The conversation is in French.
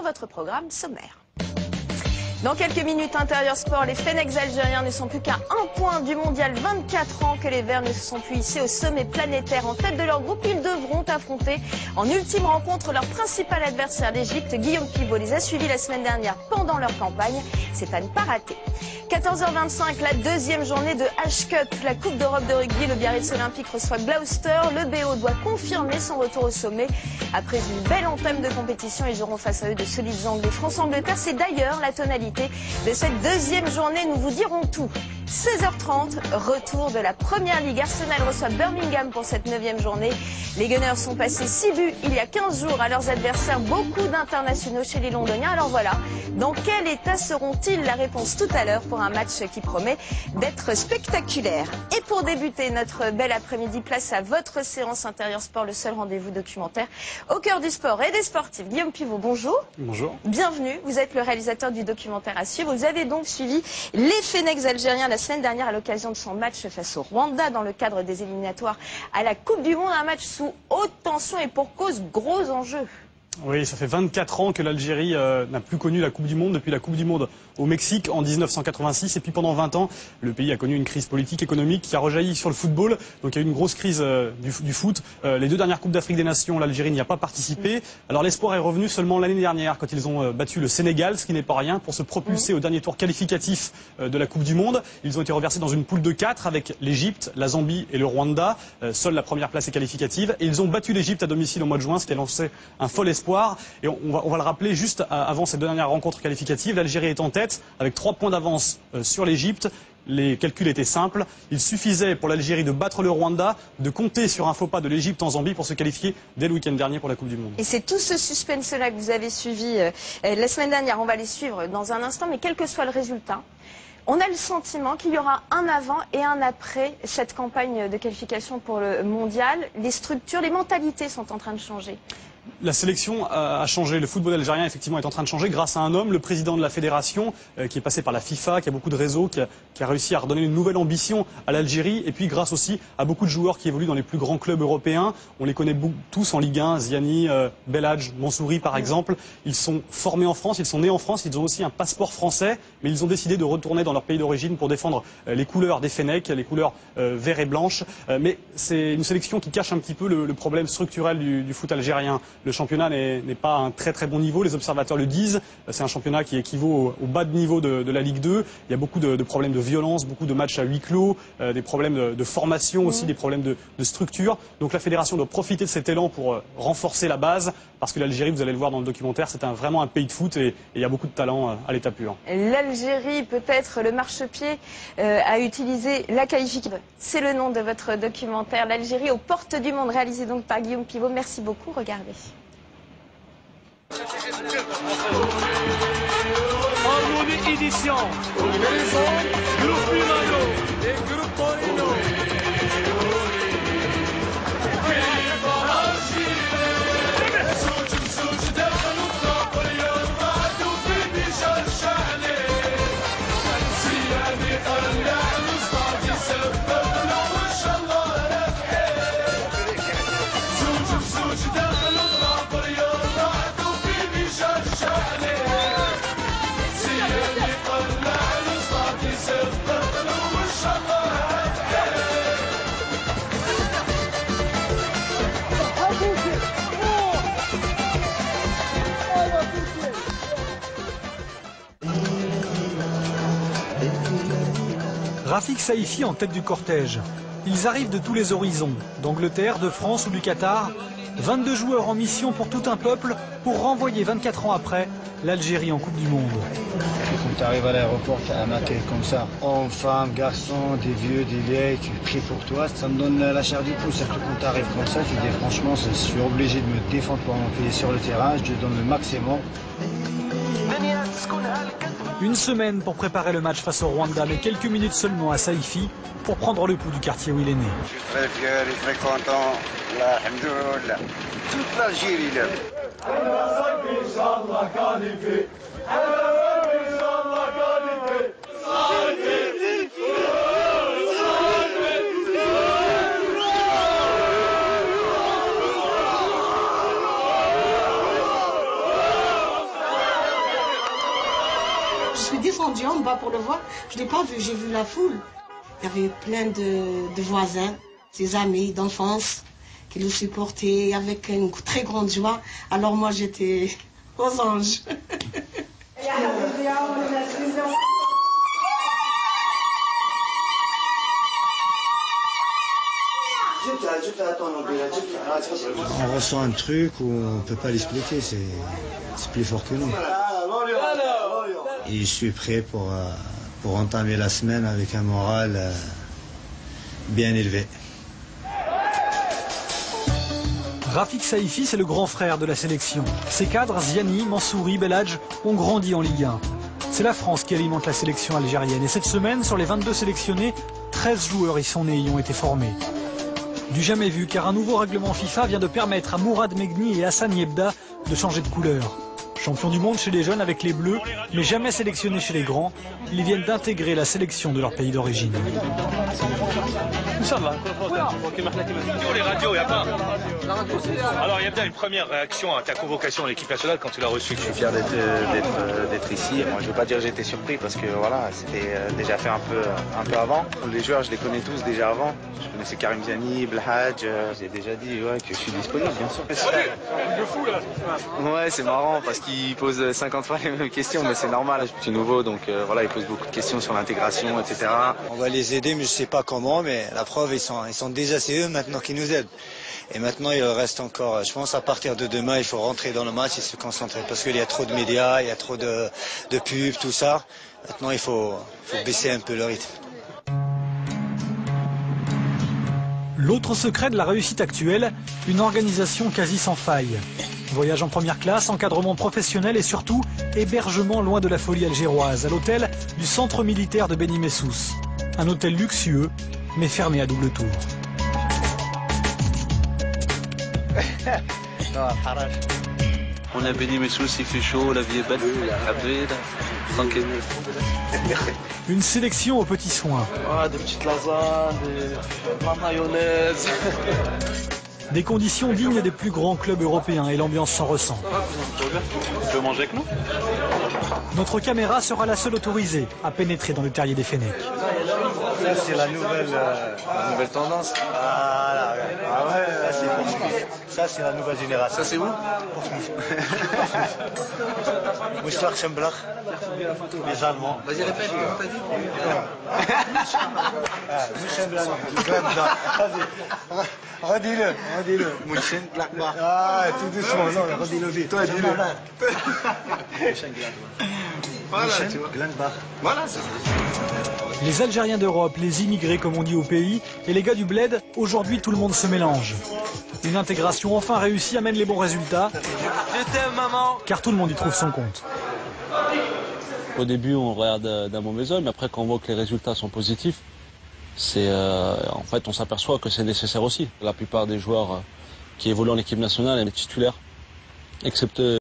votre programme sommaire. Dans quelques minutes, Intérieur Sport, les Fennecs algériens ne sont plus qu'à un point du mondial. 24 ans que les Verts ne se sont plus hissés au sommet planétaire. En tête de leur groupe, ils devront affronter en ultime rencontre leur principal adversaire, l'Égypte. Guillaume Pivot les a suivis la semaine dernière pendant leur campagne. C'est à ne pas rater. 14h25, la deuxième journée de H-Cup, la Coupe d'Europe de rugby. Le Biarritz Olympique reçoit Gloucester. Le BO doit confirmer son retour au sommet. Après une belle entame de compétition, ils auront face à eux de solides Anglais. France-Angleterre, c'est d'ailleurs la tonalité de cette deuxième journée. Nous vous dirons tout. 16h30, retour de la Première Ligue. Arsenal reçoit Birmingham pour cette 9e journée. Les Gunners sont passés 6 buts il y a 15 jours à leurs adversaires. Beaucoup d'internationaux chez les Londoniens. Alors voilà, dans quel état seront-ils? La réponse tout à l'heure pour un match qui promet d'être spectaculaire. Et pour débuter notre bel après-midi, place à votre séance Intérieur Sport, le seul rendez-vous documentaire au cœur du sport et des sportifs. Guillaume Pivot, bonjour. Bonjour. Bienvenue, vous êtes le réalisateur du documentaire à suivre. Vous avez donc suivi les Fennecs algériens la semaine dernière à l'occasion de son match face au Rwanda dans le cadre des éliminatoires à la Coupe du Monde. Un match sous haute tension et pour cause gros enjeux. Oui, ça fait 24 ans que l'Algérie n'a plus connu la Coupe du Monde depuis la Coupe du Monde au Mexique en 1986. Et puis pendant 20 ans, le pays a connu une crise politique, économique qui a rejailli sur le football. Donc il y a eu une grosse crise du foot. Les deux dernières Coupes d'Afrique des Nations, l'Algérie n'y a pas participé. Alors l'espoir est revenu seulement l'année dernière quand ils ont battu le Sénégal, ce qui n'est pas rien, pour se propulser au dernier tour qualificatif de la Coupe du Monde. Ils ont été reversés dans une poule de 4 avec l'Égypte, la Zambie et le Rwanda. Seule la première place est qualificative. Et ils ont battu l'Égypte à domicile au mois de juin, ce qui a lancé un fol espoir. Et on va le rappeler juste avant ces deux dernières rencontres qualificatives. L'Algérie est en tête avec 3 points d'avance sur l'Égypte. Les calculs étaient simples. Il suffisait pour l'Algérie de battre le Rwanda, de compter sur un faux pas de l'Égypte en Zambie pour se qualifier dès le week-end dernier pour la Coupe du Monde. Et c'est tout ce suspense-là que vous avez suivi la semaine dernière. On va les suivre dans un instant, mais quel que soit le résultat, on a le sentiment qu'il y aura un avant et un après cette campagne de qualification pour le mondial. Les structures, les mentalités sont en train de changer. La sélection a changé. Le football algérien, effectivement, est en train de changer grâce à un homme, le président de la fédération, qui est passé par la FIFA, qui a beaucoup de réseaux, qui a réussi à redonner une nouvelle ambition à l'Algérie. Et puis grâce aussi à beaucoup de joueurs qui évoluent dans les plus grands clubs européens. On les connaît tous en Ligue 1, Ziani, Belhadj, Mansouri par exemple. Ils sont formés en France, ils sont nés en France, ils ont aussi un passeport français, mais ils ont décidé de retourner dans leur pays d'origine pour défendre les couleurs des Fennecs, les couleurs vert et blanche. Mais c'est une sélection qui cache un petit peu le problème structurel du foot algérien. Le championnat n'est pas à un très très bon niveau, les observateurs le disent. C'est un championnat qui équivaut au bas de niveau de la Ligue 2. Il y a beaucoup de problèmes de violence, beaucoup de matchs à huis clos, des problèmes de formation aussi, des problèmes de structure. Donc la fédération doit profiter de cet élan pour renforcer la base, parce que l'Algérie, vous allez le voir dans le documentaire, c'est vraiment un pays de foot et il y a beaucoup de talent à l'état pur. L'Algérie, peut-être le marchepied, a utilisé la qualification. C'est le nom de votre documentaire, l'Algérie aux portes du monde, réalisé donc par Guillaume Pivot. Merci beaucoup, regardez. Harmonie édition. Groupe Primano et Groupe Torino. Rafik Saïfi en tête du cortège. Ils arrivent de tous les horizons, d'Angleterre, de France ou du Qatar. 22 joueurs en mission pour tout un peuple pour renvoyer 24 ans après l'Algérie en Coupe du Monde. Quand tu arrives à l'aéroport, tu as un accueil comme ça. Hommes, femmes, garçons, des vieux, des vieilles, tu pries pour toi. Ça me donne la chair du pouce. C'est que quand tu arrives comme ça, tu dis franchement, je suis obligé de me défendre pour mon pays sur le terrain. Je donne le maximum. Une semaine pour préparer le match face au Rwanda, mais quelques minutes seulement à Saïfi pour prendre le pouls du quartier où il est né. Je suis très fier et très content. Alhamdoulilah. Toute l'Algérie là. je suis descendue en bas pour le voir. Je ne l'ai pas vu, j'ai vu la foule. Il y avait plein de voisins, ses amis d'enfance qui le supportaient avec une très grande joie. Alors moi, j'étais aux anges. On ressent un truc où on ne peut pas l'expliquer, c'est plus fort que nous. Et je suis prêt pour entamer la semaine avec un moral bien élevé. Rafik Saïfi, c'est le grand frère de la sélection. Ses cadres, Ziani, Mansouri, Belhadj, ont grandi en Ligue 1. C'est la France qui alimente la sélection algérienne. Et cette semaine, sur les 22 sélectionnés, 13 joueurs y sont nés et y ont été formés. Du jamais vu, car un nouveau règlement FIFA vient de permettre à Mourad Megni et Hassan Yebda de changer de couleur. Champions du monde chez les jeunes avec les Bleus, mais jamais sélectionnés chez les grands, ils viennent d'intégrer la sélection de leur pays d'origine. Les radios, il n'y a pas. Alors, il y a bien une première réaction à ta convocation à l'équipe nationale quand tu l'as reçue. Je suis fier d'être ici. Moi, je ne veux pas dire que j'étais surpris parce que voilà, c'était déjà fait un peu avant. Les joueurs, je les connais tous déjà avant. Je connaissais Karim Ziani, Belhadj. J'ai déjà dit que je suis disponible, bien sûr. Ouais, c'est marrant parce qu'il pose 50 fois les mêmes questions, mais c'est normal. Je suis nouveau, donc voilà, il pose beaucoup de questions sur l'intégration, etc. On va les aider, mais je ne sais pas comment, mais la preuve, ils sont déjà, c'est eux maintenant qui nous aident. Et maintenant, il reste encore, je pense à partir de demain, il faut rentrer dans le match et se concentrer parce qu'il y a trop de médias, il y a trop de pubs, tout ça. Maintenant, il faut baisser un peu le rythme. L'autre secret de la réussite actuelle, une organisation quasi sans faille. Voyage en première classe, encadrement professionnel et surtout hébergement loin de la folie algéroise, à l'hôtel du centre militaire de Beni Messous. Un hôtel luxueux, mais fermé à double tour. On est à Beni Messous, il fait chaud, la vie est belle, tranquille. Une sélection aux petits soins. Ah, des petites lasagnes, de la mayonnaise. Des conditions dignes des plus grands clubs européens et l'ambiance s'en ressent. Tu peux manger avec nous? Notre caméra sera la seule autorisée à pénétrer dans le terrier des Fennecs. Ça, c'est la nouvelle tendance. Ah, ouais, ça, c'est la nouvelle génération. Ça, c'est où? Mouchar Chemblach, les Allemands. Vas-y, répète, comment t'as dit? Redis-le. Mönchengladbach. Ah, tout doucement, non, redis-le vite. Toi, dis-le. Voilà, tu vois. Voilà, c'est ça. Les Algériens d'Europe, les immigrés comme on dit au pays, et les gars du bled, aujourd'hui tout le monde se mélange. Une intégration enfin réussie amène les bons résultats, Je t'aime, maman. car tout le monde y trouve son compte. Au début, on regarde d'un mauvais œil, mais après, quand on voit que les résultats sont positifs, en fait, on s'aperçoit que c'est nécessaire aussi. La plupart des joueurs qui évoluent en équipe nationale, les titulaires, excepté